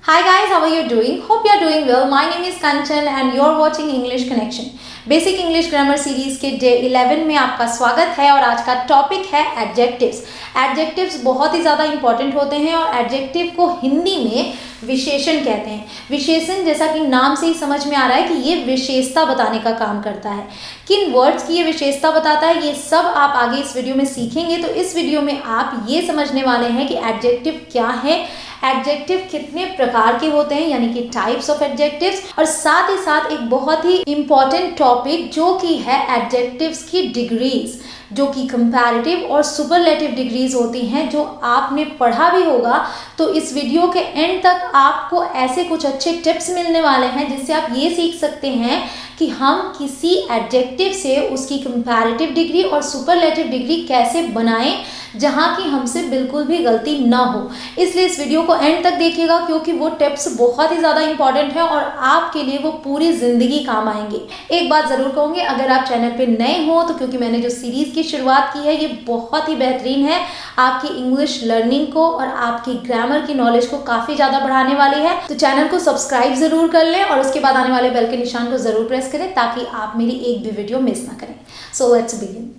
Hi guys, how are you doing? Hope you are doing well. My name is Kanchan and you are watching English Connection. Basic English grammar series के day 11 में आपका स्वागत है और आज का topic है एडजेक्टिव्स। एडजेक्टिव्स बहुत ही ज़्यादा इंपॉर्टेंट होते हैं और एडजेक्टिव को हिंदी में विशेषण कहते हैं। विशेषण जैसा कि नाम से ही समझ में आ रहा है कि ये विशेषता बताने का काम करता है। किन वर्ड्स की ये विशेषता बताता है ये सब आप आगे इस वीडियो में सीखेंगे। तो इस वीडियो में आप ये समझने वाले हैं कि एडजेक्टिव क्या है, एडजेक्टिव कितने प्रकार के होते हैं यानी कि टाइप्स ऑफ एडजेक्टिव्स, और साथ ही साथ एक बहुत ही इंपॉर्टेंट टॉपिक जो कि है एडजेक्टिव्स की डिग्रीज, जो कि कंपैरेटिव और सुपरलेटिव डिग्रीज होती हैं, जो आपने पढ़ा भी होगा। तो इस वीडियो के एंड तक आपको ऐसे कुछ अच्छे टिप्स मिलने वाले हैं जिससे आप ये सीख सकते हैं कि हम किसी एडजेक्टिव से उसकी कंपैरेटिव डिग्री और सुपरलेटिव डिग्री कैसे बनाएं जहां की हमसे बिल्कुल भी गलती ना हो। इसलिए इस वीडियो को एंड तक देखिएगा क्योंकि वो टिप्स बहुत ही ज़्यादा इंपॉर्टेंट है और आपके लिए वो पूरी ज़िंदगी काम आएंगे। एक बात ज़रूर कहूँगी, अगर आप चैनल पे नए हो तो क्योंकि मैंने जो सीरीज़ की शुरुआत की है ये बहुत ही बेहतरीन है, आपकी इंग्लिश लर्निंग को और आपकी ग्रामर की नॉलेज को काफ़ी ज़्यादा बढ़ाने वाली है। तो चैनल को सब्सक्राइब ज़रूर कर लें और उसके बाद आने वाले बेल के निशान को ज़रूर प्रेस करें ताकि आप मेरी एक भी वीडियो मिस ना करें। So let's begin.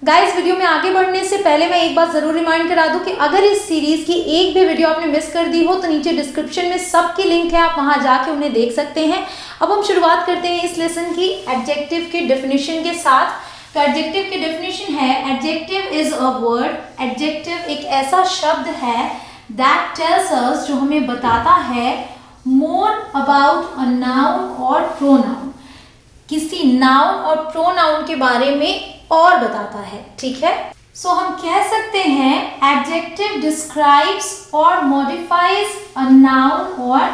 Guys, video में आगे बढ़ने से पहले मैं एक बात जरूर रिमाइंड करा दूं कि अगर इस सीरीज की एक भी वीडियो आपने मिस कर दी हो तो नीचे डिस्क्रिप्शन में सबकी लिंक है, आप वहां जाके उन्हें देख सकते हैं। अब हम शुरुआत करते हैं इस लेसन की एडजेक्टिव के डेफिनेशन के साथ। तो एडजेक्टिव की डेफिनेशन है, adjective is a word, adjective एक ऐसा शब्द है दैट टेल्स अस, जो हमें बताता है मोर अबाउट अ नाउन और प्रोनाउन, किसी नाउन और प्रोनाउन के बारे में और बताता है। ठीक है, सो हम कह सकते हैं एडजेक्टिव डिस्क्राइब्स और मॉडिफाइज अ नाउन और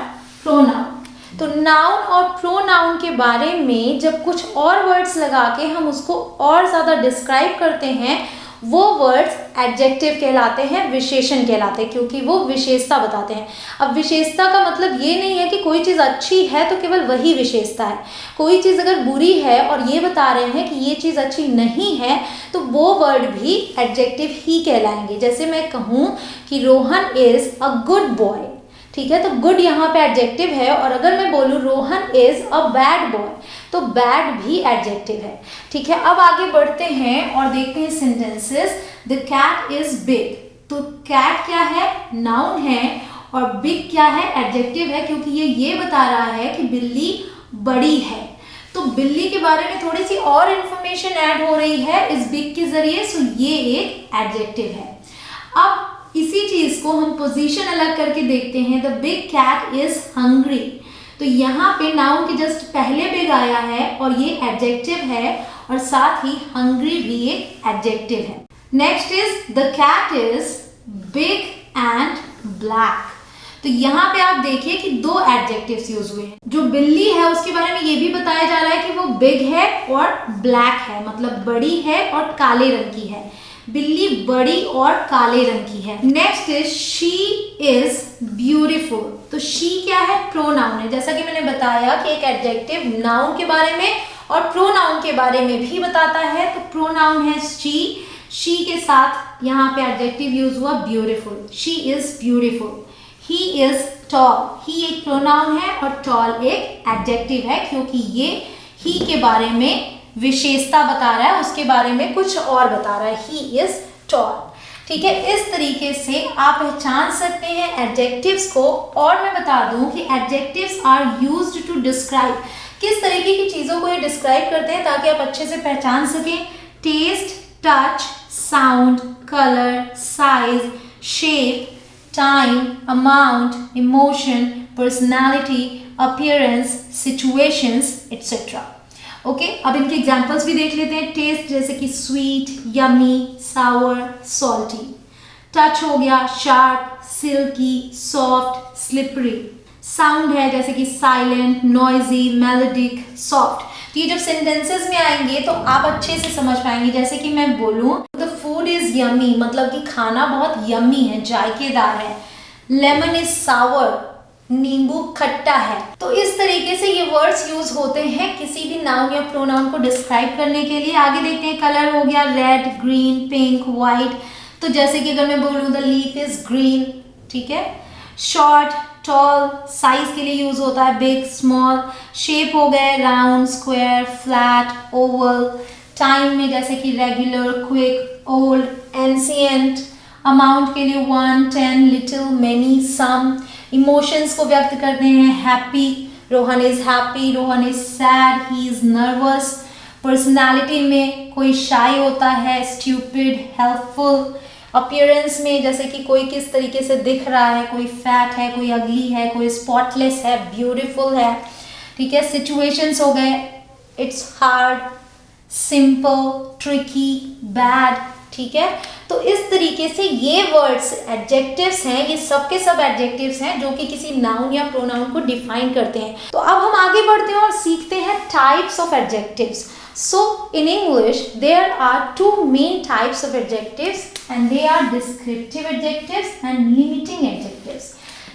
प्रोनाउन। तो नाउन और प्रोनाउन के बारे में जब कुछ और वर्ड्स लगा के हम उसको और ज़्यादा डिस्क्राइब करते हैं, वो वर्ड्स एडजेक्टिव कहलाते हैं, विशेषण कहलाते हैं, क्योंकि वो विशेषता बताते हैं। अब विशेषता का मतलब ये नहीं है कि कोई चीज़ अच्छी है तो केवल वही विशेषता है। कोई चीज़ अगर बुरी है और ये बता रहे हैं कि ये चीज़ अच्छी नहीं है तो वो वर्ड भी एडजेक्टिव ही कहलाएंगे। जैसे मैं कहूँ कि Rohan is a good boy, ठीक है, तो गुड यहाँ पे एडजेक्टिव है, और अगर मैं बोलूँ Rohan is a bad boy तो बैड भी एडजेक्टिव है। ठीक है, अब आगे बढ़ते हैं और देखते हैं sentences. The cat is big, तो कैट क्या है, नाउन है, और बिग क्या है, एडजेक्टिव है, क्योंकि ये बता रहा है कि बिल्ली बड़ी है। तो बिल्ली के बारे में थोड़ी सी और इंफॉर्मेशन ऐड हो रही है इस बिग के जरिए, सो ये एक एडजेक्टिव है। अब इसी चीज को हम पोजीशन अलग करके देखते हैं। The big cat is hungry, तो यहाँ पे नाउन के जस्ट पहले बिग आया है और ये एडजेक्टिव है, और साथ ही हंग्री भी एक एडजेक्टिव है। Next is the cat is big and black, तो यहाँ पे आप देखिए कि दो एडजेक्टिव्स यूज हुए हैं। जो बिल्ली है उसके बारे में ये भी बताया जा रहा है कि वो बिग है और ब्लैक है, मतलब बड़ी है और काले रंग की है। बिल्ली बड़ी और काले रंग की है। Next is she is beautiful, तो शी क्या है, प्रोनाउन है। जैसा कि मैंने बताया कि एक एडजेक्टिव नाउन के बारे में और प्रोनाउन के बारे में भी बताता है। तो प्रोनाउन है शी के साथ यहाँ पे एडजेक्टिव यूज हुआ beautiful, she is beautiful. He is tall, he एक प्रोनाउन है और टॉल एक एडजेक्टिव है, क्योंकि ये ही के बारे में विशेषता बता रहा है, उसके बारे में कुछ और बता रहा है, ही इज टॉल। ठीक है, इस तरीके से आप पहचान सकते हैं एडजेक्टिव्स को। और मैं बता दूं कि adjectives are used to describe, किस तरीके की चीज़ों को ये डिस्क्राइब करते हैं ताकि आप अच्छे से पहचान सकें। Taste, touch, sound, colour, size, shape, time, amount, emotion, personality, appearance, situations etcetera. Okay, अब इनके एग्जाम्पल्स भी देख लेते हैं। टेस्ट जैसे कि sweet, yummy, sour, salty. Touch हो गया sharp, silky, soft, slippery. Sound है जैसे कि साइलेंट, नॉइजी, मेलोडिक, सॉफ्ट। तो ये जब सेंटेंसेस में आएंगे तो आप अच्छे से समझ पाएंगे। जैसे कि मैं बोलूँ द फूड इज यमी, मतलब कि खाना बहुत यमी है, जायकेदार है। लेमन इज सावर, नींबू खट्टा है। तो इस तरीके से ये वर्ड्स यूज होते हैं किसी भी नाउन या प्रोनाउन को डिस्क्राइब करने के लिए। आगे देखते हैं, कलर हो गया रेड, ग्रीन, पिंक, व्हाइट। तो जैसे कि अगर मैं बोलूँ द लीफ इज ग्रीन, ठीक है। शॉर्ट, टॉल, साइज के लिए यूज होता है बिग, स्मॉल। शेप हो गए round, square, flat, Oval. Time में जैसे कि regular, quick, old, ancient. Amount के लिए 1, 10, लिटिल, मेनी, सम। इमोशंस को व्यक्त करते हैं happy, Rohan is happy, Rohan is sad, he is nervous. Personality में कोई शाई होता है, स्टूपिड, हेल्पफुल। अपीयरेंस में जैसे कि कोई किस तरीके से दिख रहा है, कोई फैट है, कोई अगली है, कोई स्पॉटलेस है, ब्यूटीफुल है, ठीक है। सिचुएशंस हो गए it's hard, simple, tricky, bad, ठीक है। तो इस तरीके से ये वर्ड्स एडजेक्टिव्स हैं, ये सब के सब एडजेक्टिव्स हैं जो कि किसी नाउन या प्रोनाउन को डिफाइन करते हैं। तो अब हम आगे बढ़ते हैं और सीखते हैं types of adjectives. So in English there are two main types of adjectives and they are descriptive adjectives and limiting adjectives.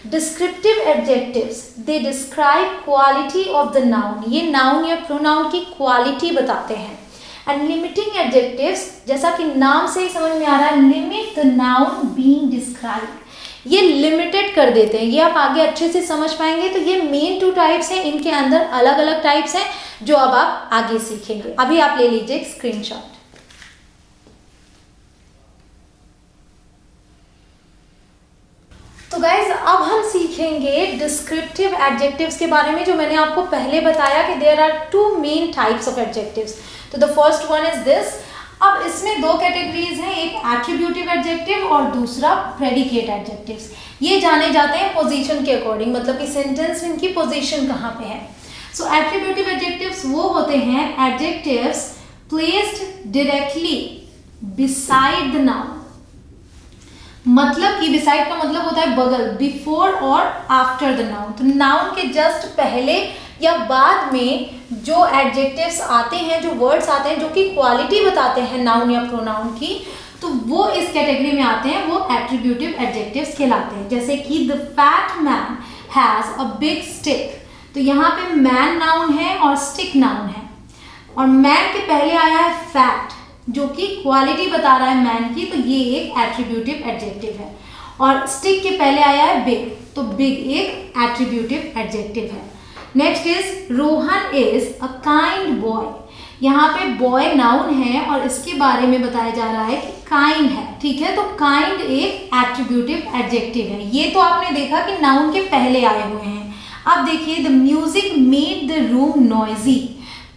Descriptive adjectives they describe quality of the noun, ये noun या pronoun की quality बताते हैं। And limiting adjectives जैसा कि नाम से ही समझ में आ रहा है, limit the noun being described, ये लिमिटेड कर देते हैं। ये आप आगे अच्छे से समझ पाएंगे। तो ये मेन 2 टाइप्स हैं, इनके अंदर अलग अलग टाइप्स हैं जो अब आप आगे सीखेंगे। अभी आप ले लीजिए एक स्क्रीनशॉट। तो गाइज अब हम सीखेंगे डिस्क्रिप्टिव एडजेक्टिव्स के बारे में, जो मैंने आपको पहले बताया कि there are 2 main types of adjectives. तो the first one is this. अब इसमें 2 कैटेगरीज हैं, एक एट्रीब्यूटिव एडजेक्टिव और दूसरा प्रेडिकेट एडजेक्टिव्स। ये जाने जाते हैं पोजीशन के अकॉर्डिंग, मतलब कि सेंटेंस में इनकी पोजीशन कहाँ पे है। सो एट्रीब्यूटिव एडजेक्टिव्स वो होते हैं adjectives placed directly beside the noun, मतलब कि बिसाइड का मतलब होता है बगल, बिफोर और आफ्टर द नाउन। तो नाउन के जस्ट पहले या बाद में जो एडजेक्टिव्स आते हैं, जो वर्ड्स आते हैं जो कि क्वालिटी बताते हैं नाउन या प्रोनाउन की, तो वो इस कैटेगरी में आते हैं, वो एट्रीब्यूटिव एडजेक्टिव्स कहलाते हैं। जैसे कि the fat man has a big stick, तो यहाँ पे मैन नाउन है और स्टिक नाउन है, और मैन के पहले आया है फैट जो कि क्वालिटी बता रहा है मैन की, तो ये एक एट्रीब्यूटिव एडजेक्टिव है। और स्टिक के पहले आया है बिग, तो बिग एक एट्रीब्यूटिव एडजेक्टिव है। Next is Rohan is a kind boy, यहाँ पे बॉय नाउन है और इसके बारे में बताया जा रहा है कि काइंड है, ठीक है। तो काइंड एक एट्रीब्यूटिव एडजेक्टिव है। ये तो आपने देखा कि नाउन के पहले आए हुए हैं। अब देखिए the music made the room noisy,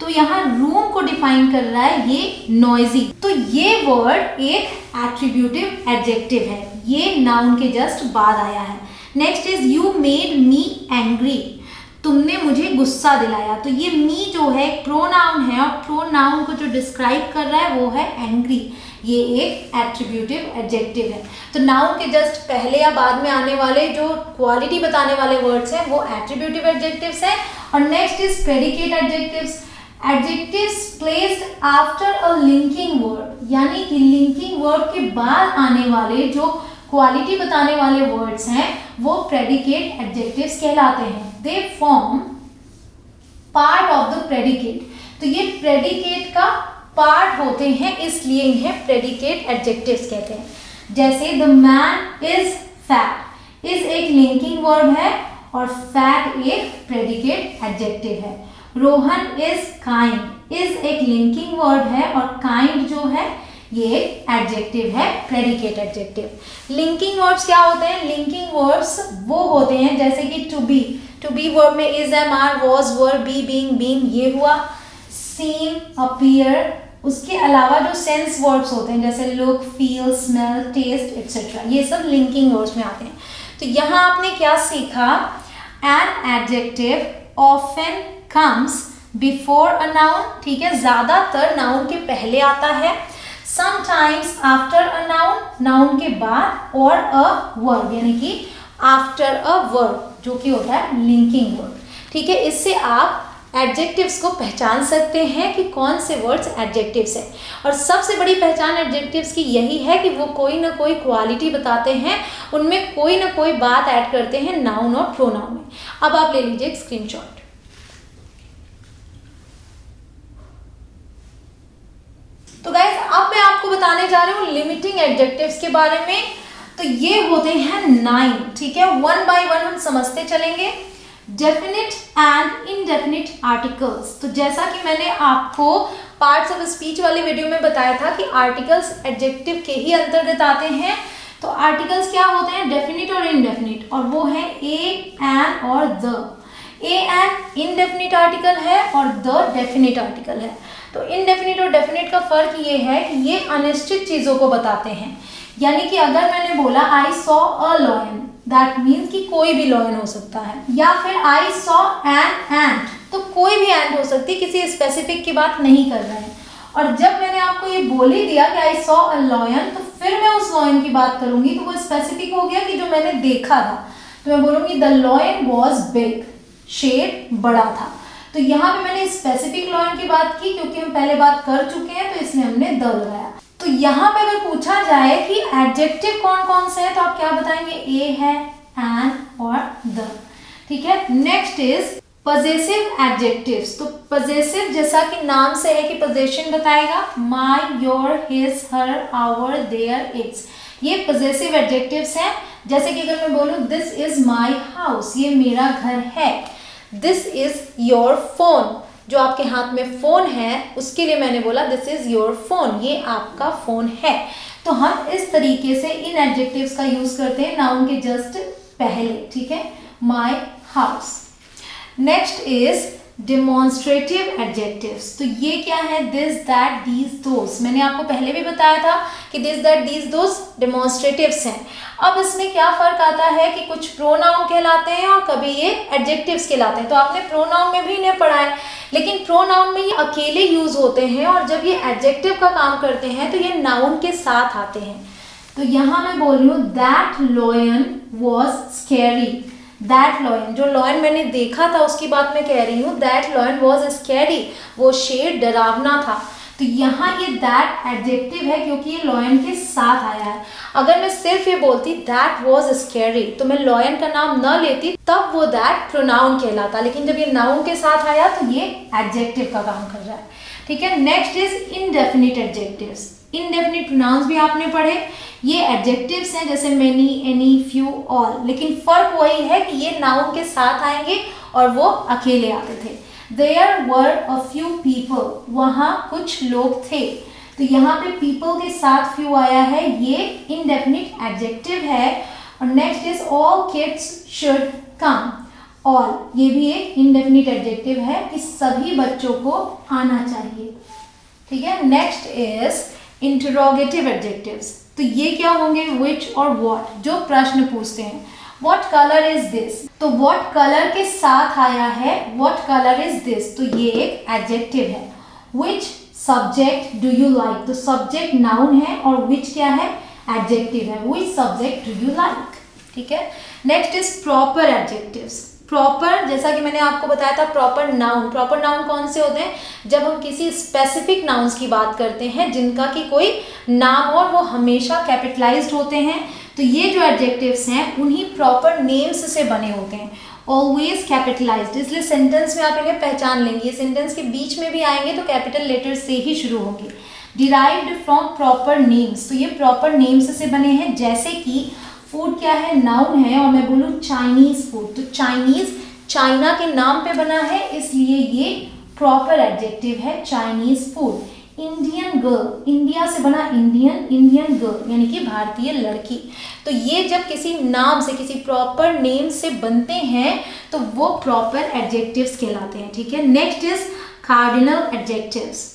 तो यहाँ रूम को डिफाइन कर रहा है ये नॉइजी, तो ये वर्ड एक एट्रीब्यूटिव एडजेक्टिव है, ये नाउन के जस्ट बाद आया है। Next is you made me angry, तुमने मुझे गुस्सा दिलाया, तो ये मी जो है एक प्रोनाउन है और प्रोनाउन को जो डिस्क्राइब कर रहा है वो है एंग्री, ये एक एट्रीब्यूटिव एडजेक्टिव है। तो नाउन के जस्ट पहले या बाद में आने वाले जो क्वालिटी बताने वाले वर्ड्स हैं वो एट्रीब्यूटिव एडजेक्टिव्स हैं। और next is predicate adjectives, adjectives placed after a linking word, यानी कि लिंकिंग वर्ड के बाद आने वाले जो क्वालिटी बताने वाले वर्ड्स हैं वो प्रेडिकेट एडजेक्टिव्स कहलाते हैं। They form part of the predicate, तो ये प्रेडिकेट का पार्ट होते हैं, इसलिए इन्हें प्रेडिकेट एडजेक्टिव्स कहते हैं। जैसे the man is fat, is एक लिंकिंग वर्ब है और फैट एक प्रेडिकेट एडजेक्टिव है। रोहन इज काइंड, इज एक लिंकिंग वर्ड है और काइंड जो है ये एडजेक्टिव है, प्रेडिकेट एडजेक्टिव। लिंकिंग वर्ड्स क्या होते हैं? लिंकिंग वर्ड्स वो होते हैं जैसे कि टू बी वर्ब में is, am, are, was, were, be, being, been, ये हुआ। सीम, अपीयर, उसके अलावा जो सेंस वर्ड्स होते हैं जैसे look, feel, smell, taste etcetera, ये सब लिंकिंग वर्ड्स में आते हैं। तो यहाँ आपने क्या सीखा? An adjective often comes before a noun, ठीक है, ज्यादातर नाउन के पहले आता है। Sometimes after a noun, noun के बाद, और अ वर्ब यानी कि आफ्टर अ वर्ब जो कि होता है लिंकिंग वर्ब, ठीक है। इससे आप एडजेक्टिव्स को पहचान सकते हैं कि कौन से वर्ड्स एडजेक्टिव्स हैं। और सबसे बड़ी पहचान एडजेक्टिव्स की यही है कि वो कोई ना कोई क्वालिटी बताते हैं, उनमें कोई ना कोई बात ऐड करते हैं नाउन और प्रोनाउन में। अब आप ले लीजिए एक स्क्रीनशॉट। तो गाइस अब मैं आपको बताने जा रही हूँ लिमिटिंग एडजेक्टिव्स के बारे में। तो ये होते हैं 9, ठीक है। वन बाय वन हम समझते चलेंगे। Definite and indefinite articles. तो जैसा कि मैंने आपको पार्ट्स ऑफ स्पीच वाले वीडियो में बताया था कि आर्टिकल्स एडजेक्टिव के ही अंतर्गत आते हैं। तो आर्टिकल्स क्या होते हैं, डेफिनिट और इनडेफिनिट, और वो है ए, एन और the. A an indefinite article है और द डेफिनिट आर्टिकल है। तो इनडेफिनिट और डेफिनिट का फर्क ये है कि ये अनिश्चित चीजों को बताते हैं। यानी कि अगर मैंने बोला I saw a lion, that means कि कोई भी लॉयन हो सकता है, या फिर आई सॉ एन एंट, तो कोई भी एंट हो सकती है, किसी स्पेसिफिक की बात नहीं कर रहे हैं। और जब मैंने आपको ये बोल ही दिया कि आई सॉ अ लॉयन, तो फिर मैं उस लॉयन की बात करूंगी, तो वो स्पेसिफिक हो गया कि जो मैंने देखा था। तो मैं बोलूंगी द लॉयन वॉज बिग, शेर बड़ा था। तो यहाँ पे मैंने स्पेसिफिक लॉयन की बात की, क्योंकि हम पहले बात कर चुके हैं, तो इसमें हमने द लगाया। तो यहाँ पे अगर पूछा जाए कि एडजेक्टिव कौन कौन से हैं, तो आप क्या बताएंगे, ए है, एन और द, ठीक है। Next is possessive adjectives. तो पजेसिव जैसा कि नाम से है कि पोजेशन बताएगा, my, your, his, her, our, their, its, ये पजेसिव एडजेक्टिव्स हैं। जैसे कि अगर मैं बोलूँ दिस इज माई हाउस, ये मेरा घर है। दिस इज योर फोन, जो आपके हाथ में फोन है उसके लिए मैंने बोला दिस इज योर फोन, ये आपका फोन है। तो हम इस तरीके से इन एडजेक्टिव्स का यूज करते हैं नाउन के जस्ट पहले, ठीक है। My house. Next is demonstrative adjectives. तो ये क्या है, दिस, दैट, दीज, दोस। मैंने आपको पहले भी बताया था कि दिस, दैट, दीज, दोस डेमोन्स्ट्रेटिव्स हैं। अब इसमें क्या फर्क आता है कि कुछ प्रोनाउन कहलाते हैं और कभी ये एडजेक्टिव्स कहलाते हैं। तो आपने प्रोनाउन में भी इन्हें पढ़ा है, लेकिन प्रोनाउन में ये अकेले यूज होते हैं, और जब ये एडजेक्टिव का काम करते हैं तो ये नाउन के साथ आते हैं। तो यहाँ मैं बोल रही हूँ that lion was scary. That lion, जो लॉयन मैंने देखा था उसकी बात मैं कह रही हूँ, दैट लॉयन वॉज स्कैरी, वो शेर डरावना था। तो यहाँ ये दैट एडजेक्टिव है क्योंकि ये लॉयन के साथ आया है। अगर मैं सिर्फ ये बोलती दैट वॉज स्कैरी, तो मैं लॉयन का नाम न लेती, तब वो दैट प्रोनाउन कहलाता। लेकिन जब ये नाउन के साथ आया तो ये एडजेक्टिव का काम कर रहा है, ठीक है। Next is indefinite adjectives. Indefinite pronouns भी आपने पढ़े। ये एडजेक्टिव्स हैं जैसे मेनी, एनी, फ्यू, ऑल, लेकिन फर्क वही है कि ये नाउन के साथ आएंगे और वो अकेले आते थे। There were a few people, वहाँ कुछ लोग थे। तो यहाँ पे people के साथ few आया है, ये indefinite adjective है। और next is all kids should come, all, ये भी एक indefinite adjective है कि सभी बच्चों को आना चाहिए, ठीक है। Next is interrogative adjectives. तो ये क्या होंगे, which और what, जो प्रश्न पूछते हैं। What color is this? तो what color के साथ आया है what color is this, तो ये एक एडजेक्टिव है। Which subject do you like? तो सब्जेक्ट नाउन है और which क्या है, एडजेक्टिव है। Which subject do you like? ठीक है। Next is proper adjectives. Proper, जैसा कि मैंने आपको बताया था, प्रॉपर नाउन। प्रॉपर नाउन कौन से होते हैं, जब हम किसी स्पेसिफिक नाउन्स की बात करते हैं जिनका कि कोई नाम हो और वो हमेशा कैपिटलाइज्ड होते हैं। तो ये जो एडजेक्टिव्स हैं उन्हीं प्रॉपर नेम्स से बने होते हैं, ऑलवेज कैपिटलाइज्ड, इसलिए सेंटेंस में आप इन्हें पहचान लेंगे। ये सेंटेंस के बीच में भी आएंगे तो कैपिटल लेटर से ही शुरू होंगे। डिराइव्ड फ्रॉम प्रॉपर नेम्स, तो ये प्रॉपर नेम्स से बने हैं। जैसे कि फूड क्या है, नाउन है, और मैं बोलूँ चाइनीज फूड, तो चाइनीज चाइना के नाम पे बना है, इसलिए ये प्रॉपर एडजेक्टिव है, Chinese food. Indian girl, India से बना इंडियन, इंडियन गर्ल यानी कि भारतीय लड़की। तो ये जब किसी नाम से, किसी प्रॉपर नेम से बनते हैं तो वो प्रॉपर एडजेक्टिव्स कहलाते हैं, ठीक है। Next is cardinal adjectives.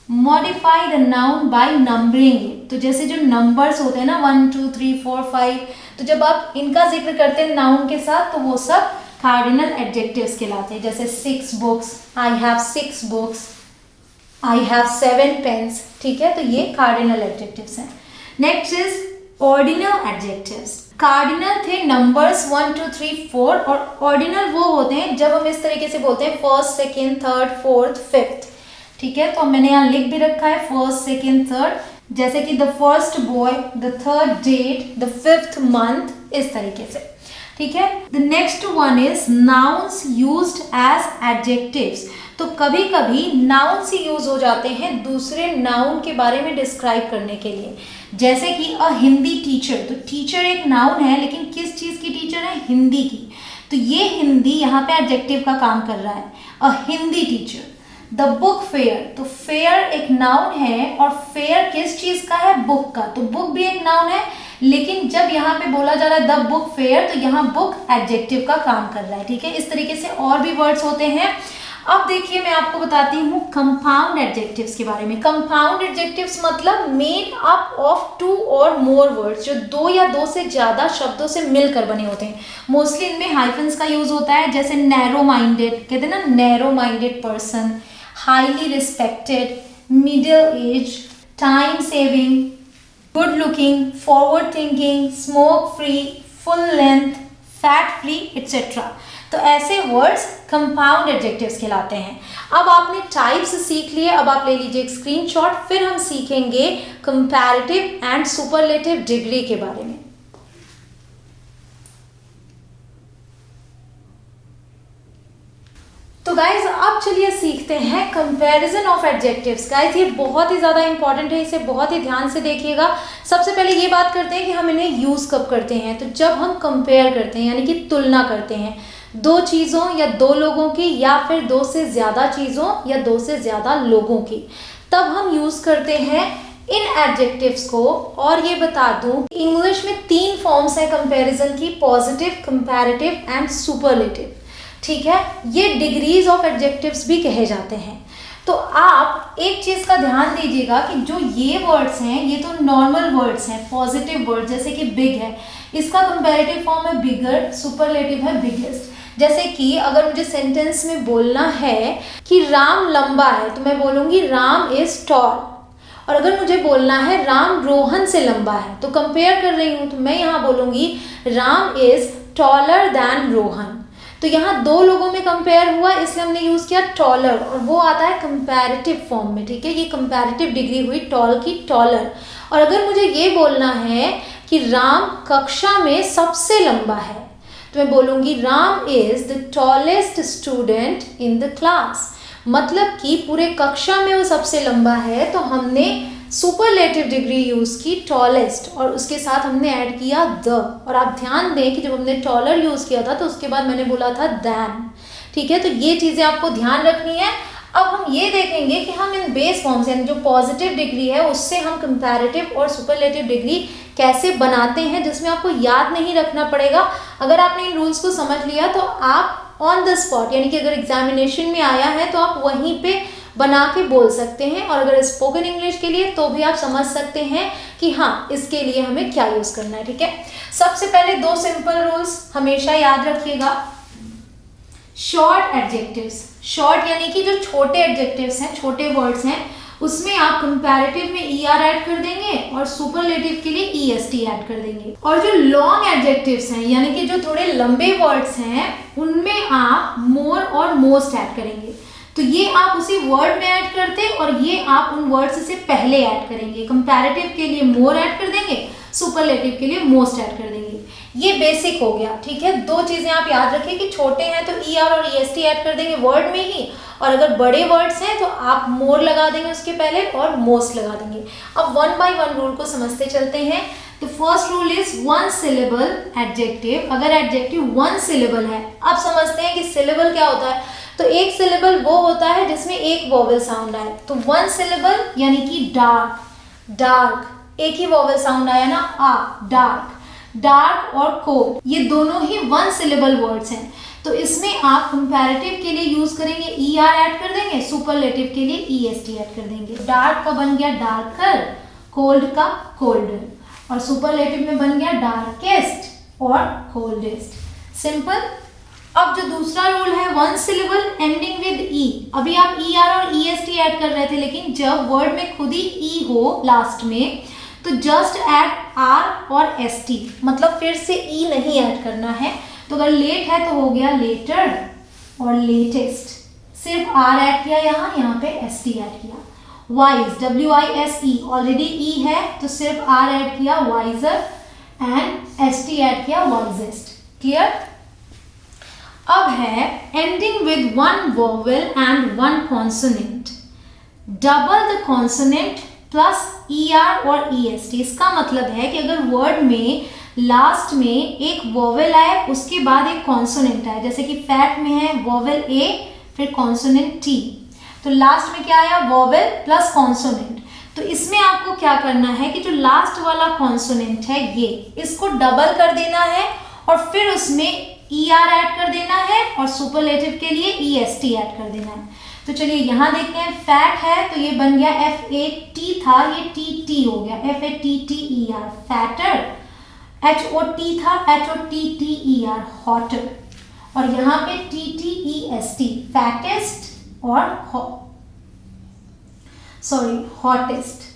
Modify the noun by numbering. तो जैसे जो नंबर्स होते हैं ना 1 2 3 4 5, तो जब आप इनका जिक्र करते हैं नाउन के साथ तो वो सब कार्डिनल एडजेक्टिव्स कहलाते हैं। जैसे 6 books, I have 6 books, I have 7 pens, ठीक है। तो ये कार्डिनल एडजेक्टिव्स हैं। Next is ordinal adjectives. Cardinal थे नंबर्स 1 2 3 4 और ऑर्डिनल वो होते हैं जब हम इस तरीके से बोलते हैं first, second, third, fourth, fifth. ठीक है, तो मैंने यहाँ लिख भी रखा है फर्स्ट, सेकेंड, थर्ड, जैसे कि the first boy, the third date, the fifth month, इस तरीके से। ठीक है, the next one is nouns used as adjectives. तो कभी कभी नाउन्स ही यूज हो जाते हैं दूसरे नाउन के बारे में डिस्क्राइब करने के लिए, जैसे कि अ हिंदी टीचर। तो टीचर एक नाउन है, लेकिन किस चीज की टीचर है? हिंदी की। तो ये हिंदी यहाँ पे एडजेक्टिव का काम कर रहा है, a Hindi teacher. The book fair, तो फेयर एक नाउन है और फेयर किस चीज का है? बुक का। तो बुक भी एक नाउन है, लेकिन जब यहाँ पे बोला जा रहा है द बुक फेयर, तो यहाँ बुक एडजेक्टिव का काम कर रहा है। ठीक है, इस तरीके से और भी वर्ड्स होते हैं। अब देखिए मैं आपको बताती हूँ कंपाउंड एडजेक्टिव्स के बारे में। कंपाउंड एडजेक्टिव्स मतलब मेड अप ऑफ 2 और मोर वर्ड्स, जो 2 या 2 से ज्यादा शब्दों से मिलकर बने होते हैं। मोस्टली इनमें हाइफन्स का यूज होता है, जैसे नैरो माइंडेड, कहते हैं ना narrow minded person, highly respected, middle age, time saving, good looking, forward thinking, smoke free, full length, fat free, etcetera. तो ऐसे वर्ड्स कंपाउंड एडजेक्टिव्स कहलाते हैं। अब आपने टाइप्स सीख लिए, अब आप ले लीजिए एक स्क्रीनशॉट, फिर हम सीखेंगे कंपैरेटिव एंड सुपरलेटिव डिग्री के बारे में। तो गाइज अब चलिए सीखते हैं कंपैरिजन ऑफ एडजेक्टिव्स। गाइज ये बहुत ही ज़्यादा इंपॉर्टेंट है, इसे बहुत ही ध्यान से देखिएगा। सबसे पहले ये बात करते हैं कि हम इन्हें यूज़ कब करते हैं। तो जब हम कंपेयर करते हैं, यानी कि तुलना करते हैं 2 चीज़ों या 2 लोगों की, या फिर 2 से ज़्यादा चीज़ों या 2 से ज़्यादा लोगों की, तब हम यूज़ करते हैं इन एडजेक्टिव्स को। और ये बता दूं इंग्लिश में 3 फॉर्म्स हैं कंपैरिजन की, पॉजिटिव, कंपैरेटिव एंड सुपरलेटिव। ठीक है, ये डिग्रीज ऑफ एडजेक्टिव्स भी कहे जाते हैं। तो आप एक चीज का ध्यान दीजिएगा कि जो ये वर्ड्स हैं, ये तो नॉर्मल वर्ड्स हैं, पॉजिटिव वर्ड, जैसे कि बिग है, इसका कंपैरेटिव फॉर्म है बिगर, सुपरलेटिव है बिगेस्ट। जैसे कि अगर मुझे सेंटेंस में बोलना है कि राम लंबा है, तो मैं बोलूंगी राम इज टॉल। और अगर मुझे बोलना है राम रोहन से लंबा है, तो कंपेयर कर रही हूं, तो मैं यहाँ बोलूंगी Ram is taller then Rohan. तो यहाँ 2 लोगों में कंपेयर हुआ, इसलिए हमने यूज किया टॉलर, और वो आता है कंपैरेटिव फॉर्म में। ठीक है, ये कंपैरेटिव डिग्री हुई टॉल की, टॉलर। और अगर मुझे ये बोलना है कि राम कक्षा में सबसे लंबा है, तो मैं बोलूंगी Ram is the tallest student in the class. मतलब कि पूरे कक्षा में वो सबसे लंबा है, तो हमने सुपरलेटिव डिग्री यूज की टॉलेस्ट, और उसके साथ हमने ऐड किया द। और आप ध्यान दें कि जब हमने टॉलर यूज किया था, तो उसके बाद मैंने बोला था दैन। ठीक है, तो ये चीजें आपको ध्यान रखनी है। अब हम ये देखेंगे कि हम इन बेस फॉर्म्स, यानी जो पॉजिटिव डिग्री है, उससे हम कंपैरेटिव और सुपरलेटिव डिग्री कैसे बनाते हैं, जिसमें आपको याद नहीं रखना पड़ेगा। अगर आपने इन रूल्स को समझ लिया, तो आप ऑन द स्पॉट, यानी कि अगर एग्जामिनेशन में आया है तो आप वहीं पे बना के बोल सकते हैं। और अगर स्पोकन इंग्लिश के लिए, तो भी आप समझ सकते हैं कि हाँ, इसके लिए हमें क्या यूज करना है। ठीक है, सबसे पहले 2 सिंपल रूल्स हमेशा याद रखिएगा। शॉर्ट एडजेक्टिव्स, शॉर्ट यानी कि जो छोटे एडजेक्टिव्स हैं, छोटे वर्ड्स हैं, उसमें आप कंपैरेटिव में ER ऐड कर देंगे और सुपरलेटिव के लिए EST ऐड कर देंगे। और जो लॉन्ग एडजेक्टिव्स हैं, यानी कि जो थोड़े लंबे वर्ड्स हैं, उनमें आप मोर और मोस्ट ऐड करेंगे। तो ये आप उसी वर्ड में ऐड करते हैं, और ये आप उन वर्ड्स से पहले ऐड करेंगे। कंपैरेटिव के लिए मोर ऐड कर देंगे, सुपरलेटिव के लिए मोस्ट ऐड कर देंगे। ये बेसिक हो गया। ठीक है, 2 चीजें आप याद रखिए कि छोटे हैं तो ER और EST ऐड कर देंगे वर्ड में ही, और अगर बड़े वर्ड्स हैं तो आप मोर लगा देंगे उसके पहले और मोस्ट लगा देंगे। अब 1 बाय 1 रूल को समझते चलते हैं। तो first rule is 1 syllable adjective. अगर एडजेक्टिव 1 सिलेबल है, अब समझते हैं कि सिलेबल क्या होता है। तो एक सिलेबल वो होता है जिसमें एक वोवेल साउंड आए। तो 1 सिलेबल यानी कि डार्क, डार्क, एक ही वोवेल साउंड आया ना, आ, डार्क। डार्क और कोल्ड, ये दोनों ही 1 सिलेबल वर्ड्स हैं। तो इसमें आप कंपैरेटिव के लिए यूज करेंगे ER ऐड कर देंगे, सुपरलेटिव के लिए EST ऐड कर देंगे। डार्क का बन गया डार्कर, कोल्ड का कोल्डर, और सुपरलेटिव में बन गया डार्केस्ट और कोल्डेस्ट। सिंपल। अब जो दूसरा रूल है 1 सिलेबल एंडिंग विद E। अभी आप ER और EST ऐड कर रहे थे, लेकिन जब वर्ड में खुद ही E हो लास्ट में, तो जस्ट ऐड आर और एस टी, मतलब फिर से ई नहीं ऐड करना है। तो अगर लेट है तो हो गया लेटर और लेटेस्ट, सिर्फ आर ऐड किया, यहाँ पे एस टी ऐड किया। वाइज, WISE, ऑलरेडी ई है तो सिर्फ आर ऐड किया, wiser, and S T add किया, वाइजेस्ट। क्लियर? अब है ending with one vowel and one consonant, double the consonant plus ER और EST। इसका मतलब है कि अगर वर्ड में लास्ट में एक वोवेल आए उसके बाद एक कॉन्सोनेंट आए, जैसे कि फैट में है वोवेल A फिर कॉन्सोनेंट T, तो लास्ट में क्या आया, वोवेल प्लस कॉन्सोनेंट। तो इसमें आपको क्या करना है कि जो लास्ट वाला कॉन्सोनेंट है ये, इसको डबल कर देना है और फिर उसमें ER ऐड कर देना है और सुपरलेटिव के लिए EST ऐड कर देना है। तो चलिए यहाँ देखते हैं, फैट है तो ये बन गया FAT था, ये TT हो गया, FATTER, फैटर। HOT था, HOTTER, हॉटर। और यहाँ पे TTEST, फैटेस्ट और हॉटेस्ट।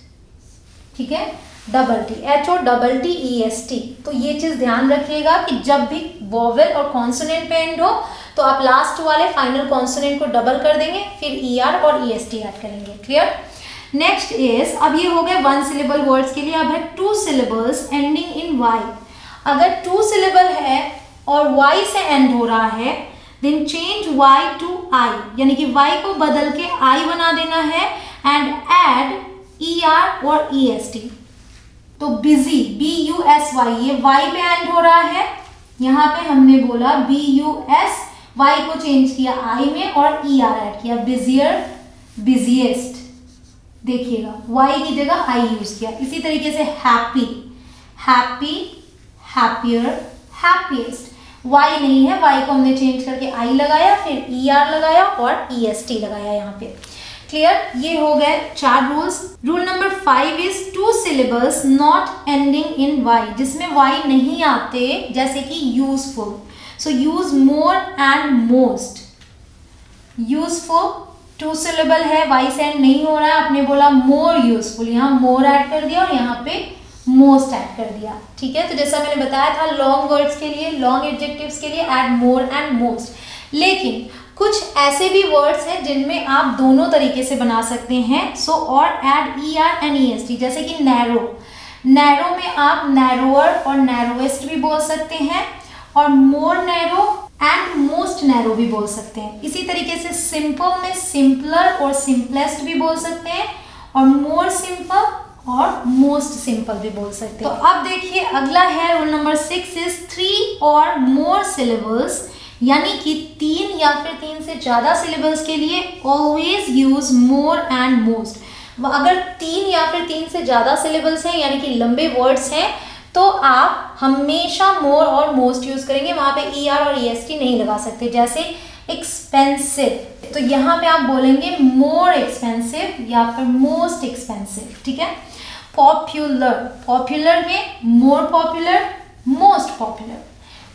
ठीक है, डबल टी, HOTTEST। तो ये चीज ध्यान रखिएगा कि जब भी वोवेल और कॉन्सोनेंट पे एंड हो तो आप लास्ट वाले फाइनल कॉन्सोनेंट को डबल कर देंगे, फिर ER और EST ऐड करेंगे। क्लियर? नेक्स्ट इज, अब ये हो गए वन सिलेबल वर्ड्स के लिए। अब है two syllables ending in Y। अगर टू सिलेबल है और Y से एंड हो रहा है, then change Y to I, यानी कि Y को बदल के I बना देना है एंड ऐड ER और EST। तो बिजी, BUSY, ये Y पे एंड हो रहा है, यहाँ पे हमने बोला BUS, Y को चेंज किया I में और ER ऐड किया, बिजियर, बिजिएस्ट। देखिएगा Y की जगह I यूज किया। इसी तरीके से happy, happy, happier, happiest. Y नहीं है, Y को हमने चेंज करके I लगाया, फिर ER लगाया और EST लगाया यहाँ पे। क्लियर? ये हो गए 4 rules. Rule number 5 is two syllables not ending in Y, जिसमें Y नहीं आते, जैसे कि useful. So use more and most. Useful two syllable है, Y से एंड नहीं हो रहा है, आपने बोला मोर यूजफुल, यहाँ मोर ऐड कर दिया और यहाँ पे मोस्ट ऐड कर दिया। ठीक है, तो जैसा मैंने बताया था लॉन्ग वर्ड्स के लिए, लॉन्ग एडजेक्टिव्स के लिए ऐड मोर एंड मोस्ट। लेकिन कुछ ऐसे भी वर्ड्स हैं जिनमें आप दोनों तरीके से बना सकते हैं। सो और ऐड ER एंड EST, जैसे कि नैरो। नैरो में आप नैरोअर और नैरोएस्ट भी बोल सकते हैं, और मोर नैरो एंड मोस्ट नैरो भी बोल सकते हैं। इसी तरीके से सिंपल में सिंपलर और सिंपलेस्ट भी बोल सकते हैं, और मोर सिंपल और मोस्ट सिंपल भी बोल सकते हैं। तो अब देखिए अगला है रूल नंबर 6 इज 3 और मोर सिलेबल्स, यानी कि 3 या फिर 3 से ज़्यादा सिलेबल्स के लिए always use more and most. अगर 3 या फिर 3 से ज़्यादा सिलेबल्स हैं, यानी कि लंबे वर्ड्स हैं, तो आप हमेशा मोर और मोस्ट यूज करेंगे, वहाँ पे ER और EST नहीं लगा सकते। जैसे एक्सपेंसिव, तो यहाँ पे आप बोलेंगे मोर एक्सपेंसिव या फिर मोस्ट एक्सपेंसिव। ठीक है। पॉपुलर, पॉपुलर में मोर पॉपुलर, मोस्ट पॉपुलर।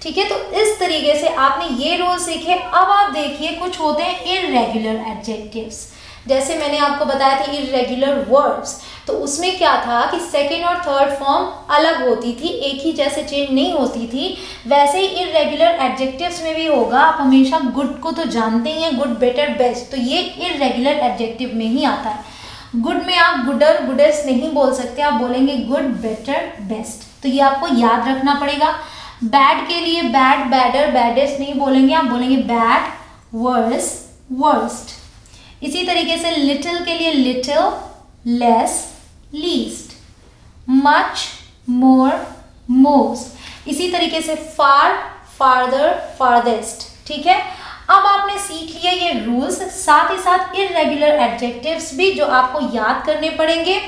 ठीक है, तो इस तरीके से आपने ये रूल सीखे। अब आप देखिए कुछ होते हैं इररेगुलर एडजेक्टिव्स, जैसे मैंने आपको बताया था इररेगुलर वर्ड्स, तो उसमें क्या था कि सेकेंड और थर्ड फॉर्म अलग होती थी, एक ही जैसे चेंज नहीं होती थी। वैसे ही इररेगुलर एडजेक्टिव्स में भी होगा। आप हमेशा गुड को तो जानते ही हैं, गुड, बेटर, बेस्ट, तो ये इररेगुलर एडजेक्टिव में ही आता है। गुड में आप गुडर, गुडेस्ट नहीं बोल सकते, आप बोलेंगे गुड, बेटर, बेस्ट, तो ये आपको याद रखना पड़ेगा। बैड के लिए बैड, बैडर, बैडेस्ट नहीं बोलेंगे, आप बोलेंगे बैड, वर्स, वर्स्ट। इसी तरीके से लिटिल के लिए लिटिल, लेस, लीस्ट, मच, मोर, मोस्ट। इसी तरीके से फार, फार्दर, फार्देस्ट। ठीक है, अब आपने सीख लिया ये रूल्स, साथ ही साथ इररेगुलर एडजेक्टिव्स भी जो आपको याद करने पड़ेंगे।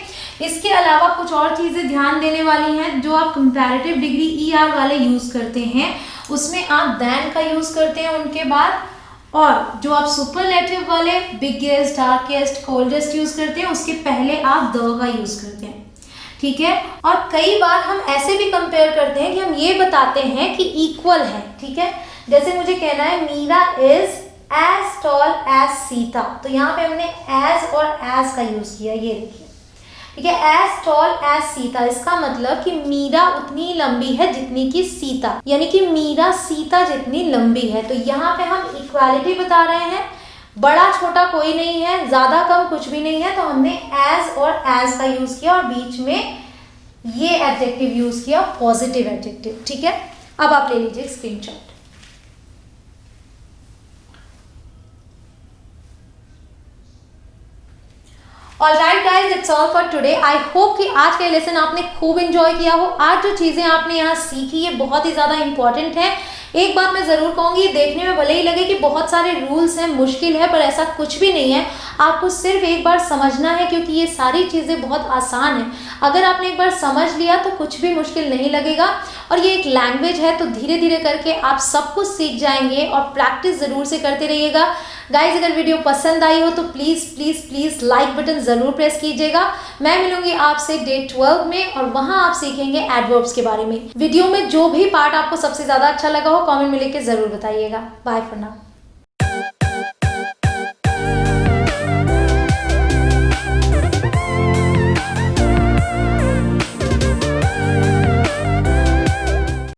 इसके अलावा कुछ और चीज़ें ध्यान देने वाली हैं। जो आप कंपैरेटिव डिग्री ER वाले यूज़ करते हैं उसमें आप दैन का यूज़ करते हैं उनके बाद, और जो आप सुपरलेटिव वाले बिगेस्ट, डार्केस्ट, कोल्डेस्ट यूज़ करते हैं उसके पहले आप द का यूज़ करते हैं। ठीक है, और कई बार हम ऐसे भी कंपेयर करते हैं कि हम ये बताते हैं कि इक्वल है। ठीक है, जैसे मुझे कहना है Meera is as tall as Sita, तो यहाँ पे हमने एज और एज का यूज़ किया, ये देखिए। ठीक है। एज टॉल एज सीता, इसका मतलब कि मीरा उतनी लंबी है जितनी की सीता, यानी कि मीरा सीता जितनी लंबी है। तो यहाँ पे हम इक्वालिटी बता रहे हैं, बड़ा छोटा कोई नहीं है, ज्यादा कम कुछ भी नहीं है, तो हमने एज और एज का यूज किया और बीच में ये एडजेक्टिव यूज किया, पॉजिटिव एडजेक्टिव। ठीक है, अब आप ले लीजिए screenshot. Alright guys, it's all for today. I hope कि आज का लेसन आपने खूब एंजॉय किया हो। आज जो चीजें आपने यहाँ सीखी ये बहुत ही ज्यादा इंपॉर्टेंट है। एक बात मैं जरूर कहूंगी, देखने में भले ही लगे कि बहुत सारे रूल्स हैं, मुश्किल है, पर ऐसा कुछ भी नहीं है। आपको सिर्फ एक बार समझना है, क्योंकि ये सारी चीजें बहुत आसान है। अगर आपने एक बार समझ लिया तो कुछ भी मुश्किल नहीं लगेगा। और ये एक लैंग्वेज है, तो धीरे धीरे करके आप सब कुछ सीख जाएंगे और प्रैक्टिस जरूर से करते रहिएगा। गाइज, अगर वीडियो पसंद आई हो तो please please please like button जरूर प्रेस कीजिएगा। मैं मिलूंगी आपसे डे 12 में और वहां आप सीखेंगे एडवर्ब्स के बारे में। वीडियो में जो भी पार्ट आपको सबसे ज्यादा अच्छा लगा हो कमेंट में लिख के जरूर बताइएगा। Bye for now.